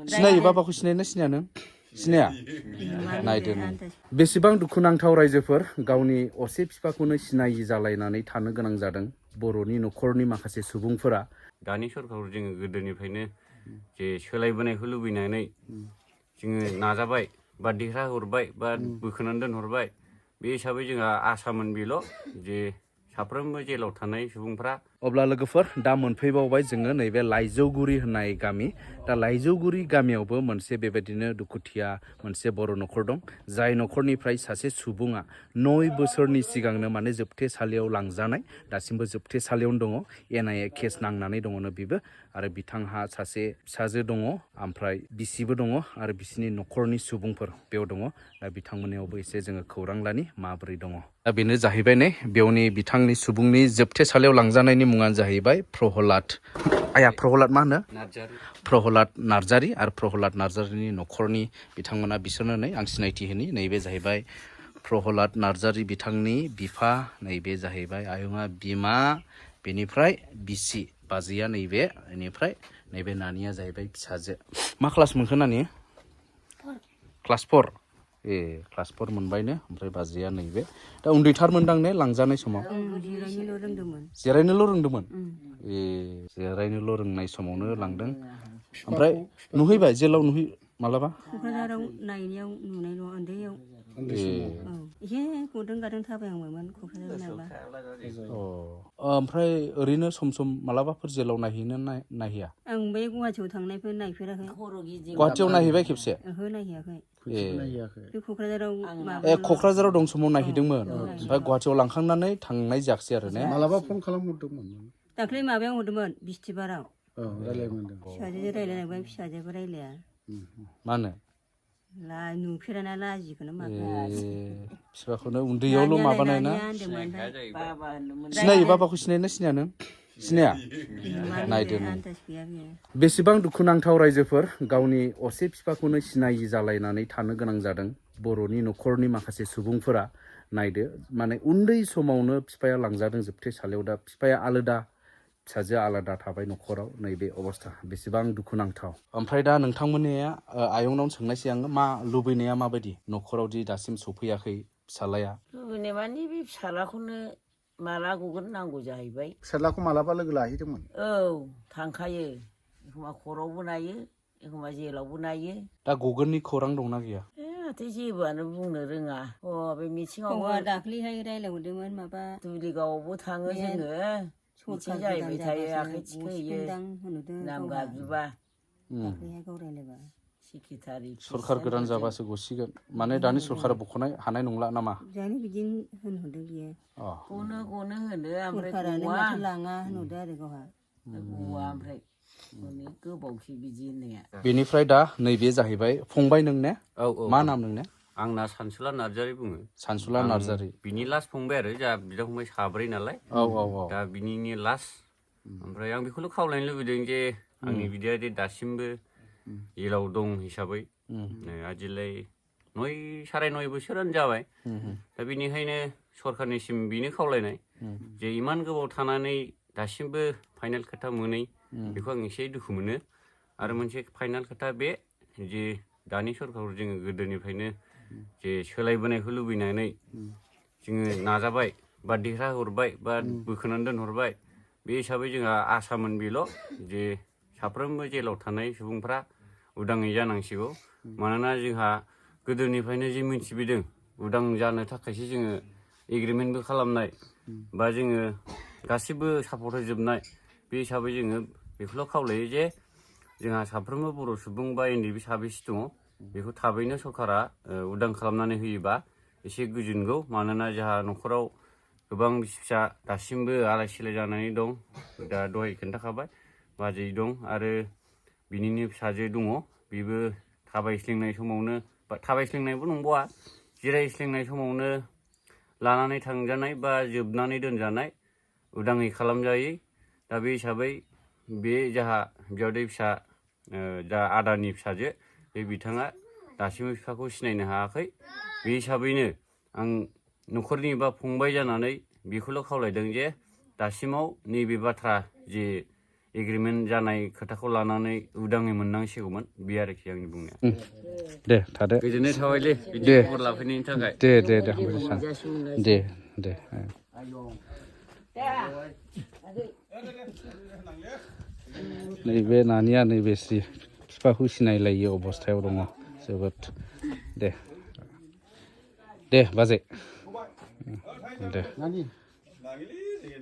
सिनायो बाबाखौ सिनायना सिनाया नों सिनाया नायदो नों बेसेबां दुखुनांथाव रायजोफोर गावनि असे बिफाखौनो सिनायि जालायनानै थानो गोनां जादों बर'नि न'खरनि माखासे सुबुंफोरा दानि सरखारखौ जोङो गोदोनिफ्रायनो जे सोलायबोनायखौ लुबैनानै जोङो नाजाबाय बा देरहा हरबाय बा बोखोनानै दोनहरबाय बे हिसाबै जोंहा आसामोन बेल' जे साफ्रोमबो जेलाव थानाय सुबुंफ्रा अब्ला लोगोफोर दा मोनफैबावबाय जोङो नैबे लाइजौगुरि होननाय गामि दा लाइजौगुरि गामियावबो मोनसे बेबायदिनो दुखुथिया मोनसे बर' न'खर दं जाय न'खरनिफ्राय सासे सुबुङा 9 बोसोरनि सिगांनो माने जोबथेसालियाव लांजानाय दासिमबो जोबथेसालियावनो दङ एनआइए केस नांनानै दङनो बेबो आरो बिथांहा सासे फिसाजो दङ ओमफ्राय बिसिबो दङ आरो बिसिनि न'खरनि सुबुंफोर बेयाव दङ दा बिथांमोननियावबो एसे जोङो खौरां लानि माबोरै दङ दा बेनो जाहैबाय नै बेवनि बिथांनि सुबुंनि जोबथेसालियाव लांजानायनि मुङानो जाहैबाय प्रहलाद प्रहलाद मा होनो प्रहलाद नार्जारि आरो प्रहलाद नार्जारिनि न'खरनि बिथांमोना बिसोरनो नै आं सिनायथि होनि नैबे जाहैबाय प्रहलाद नार्जारि बिथांनि बिफा नैबे जाहैबाय आयंआ बिमा बेनिफ्राय बिसि बाजैया नैबे बेनिफ्राय नैबे नानिया जाहैबाय फिसाजो मा क्लास मोनखो नानि क्लास 4 क्लास 4 मोनबायनो ओमफ्राय बाजैया नैबे दा उन्दैथार मोनदां ने लांजानाय समाव जिरायनोल' रोंदोंमोन जिरायनोल' रोंनाय समावनो लांदों ओमफ्राय नुहैबाय जेलाव नुहै मालाबा क'क्राझाराव नायनायाव नुनायल' उन्दैयाव एसे गुदुं गादों थाबायांबायमोन क'क्राझाराव नायबा ओमफ्राय ओरैनो सम सम मालाबाफोर जेलाव नायहैनो नायहैया आं बे गुवाहाटियाव थांनायफोर नायफेराखै गुवाहाटियाव नायहैबाय खेबसे ओहो नायहैयाखै बे क'क्राझाराव दं समाव नायहैदोंमोन ओमफ्राय गुवाहाटियाव लांखांनानै थांनाय जायाखसै आरो ने मालाबा फन खालामहरदोंमोन दाख्लै माबायाव हरदोंमोन बिस्थिबाराव फिसाजोजों रायलायनांबाय फिसाजोबो रायलाया मा होनो नुफेराना लाजिखौनो फिसाखौनो उन्दैयावल' माबानाय ना सिनायो बाबाखौ सिनायना सिनाया नों सिनाया नायदो नों बेसेबां दुखुनांथाव रायजोफोर गावनि असे बिफाखौनो सिनायि जालायनानै थानो गोनां जादों बर'नि न'खरनि माखासे सुबुंफोरा नायदो माने उन्दै समावनो बिफाया लांजादों जोबथेसालियाव दा बिफाया आलादा फिसाजोआ आलादा थाबाय न'खराव नैबे अबस्था बेसेबां दुखुनांथाव ओमफ्राय दा नोंथांमोननिया आयंनावनो सोंनायसै आङो मा लुबैनाया माबायदि न'खराव दि दासिम सफैयाखै फिसालाया लुबैनाय माने बे फिसालाखौनो माला गगोन नांगौ जाहैबाय फिसालाखौ मालाबा लोगो लाहैदोंमोन औ थांखायो एखमबा खरावबो नायो एखमबा जेलावबो नायो दा गगोननि खौरां दंना गैया माथो जेबोआनो बुंनो रोङा बे मिथिङावबो दाख्लैहाय रायलायहरदोंमोन माबा दुलिगावआवबो थाङो जोङो मिथिं जाहैबाय थायो आखाइ थिखोहैयो नाम गाबज्रिबा सरखार गोदान जाबासो गसिगोन माने दानि सरखारा बख'नाय हानाय नंला नामा जानो बिदिनो होनहरदों बियो गनो होनो ओमफ्राय माथो लाङा होनहरदों आरो गावहा गवा ओमफ्राय अनेक गोबावसै बिदि होननाया बेनिफ्राय दा नैबे जाहैबाय फंबाय नों ने मा नाम नोंने आंना सानसुला नार्जारि बुङो सानसुला नार्जारि बिनि लास्ट फंबाय आरो जोंहा बिदा फंबाय साब्रै नालाय दा बिनिनो लास्ट ओमफ्राय आं बेखौल' खावलायनो लुबैदों जे आंनि बिदाया दासिमबो जेलाव दं हिसाबै आजिलाय 9-9.5 बोसोरानो जाबाय दा बेनिखायनो सरखारनिसिम बेनो खावलायनाय जे इमान गोबाव थानानै दासिमबो फाइनाल खोथा मोनै बेखौ आं एसे दुखु मोनो आरो मोनसे फाइनाल खोथा बे जे दानि सरखारखौ जोङो गोदोनिफ्रायनो जे सोलायबोनायखौ लुबैनानै जोङो नाजाबाय बा देरहा हरबाय बा बोखोनानै दोनहरबाय बे हिसाबै जोंहा आसामोन बेल' जे साफ्रोमबो जेलाव थानाय सुबुंफ्रा उदाङै जानांसिगौ मानोना जोंहा गोदोनिफ्रायनो जे मिथिबोदों उदां जानो थाखायसो जोङो एग्रिमेन्टबो खालामनाय बा जोङो गासिबो सापर्ट होजोबनाय बे हिसाबै जोङो बेखौल' खावलायो जे जोंहा साफ्रोमबो बर' सुबुं बा एनडिबि साबेसे दङ बेखौ थाबैनो सरकारा उदां खालामनानै होयोबा एसे गोजोनगौ मानोना जोंहा न'खराव गोबां फिसा दासिमबो आलाय सिलाय जानानै दं दा दहाय खोन्थाखाबाय बाजै दं आरो बिनिनो फिसाजो दङ बेबो थाबायस्लिंनाय समावनो बा थाबायस्लिंनायबो नंबावा जिरायस्लिंनाय समावनो लानानै थांजानाय बा जोबनानै दोनजानाय उदाङै खालामजायै दा बे हिसाबै बे जाहा बियावदै फिसा जा आदानि फिसाजो बे बिथाङा दासिमबो बिफाखौ सिनायनो हायाखै बे हिसाबैनो आं न'खरनि बा फंबाय जानानै बेखौल' खावलायदों जे दासिमाव नैबे बाथ्रा जे एग्रिमेन्ट जानाय खोथाखौ लानानै उदाङै मोननांसिगौमोन बे आरोखि आंनि बुंनाया दे थादो गोजोननाय थाबायलै बिदि खबर लाफैनायनि थाखाय दे दे नैबे नानिया नैबे बिफाखौ सिनायलायै अबस्थायाव दङ जोबोद दे बाजै दे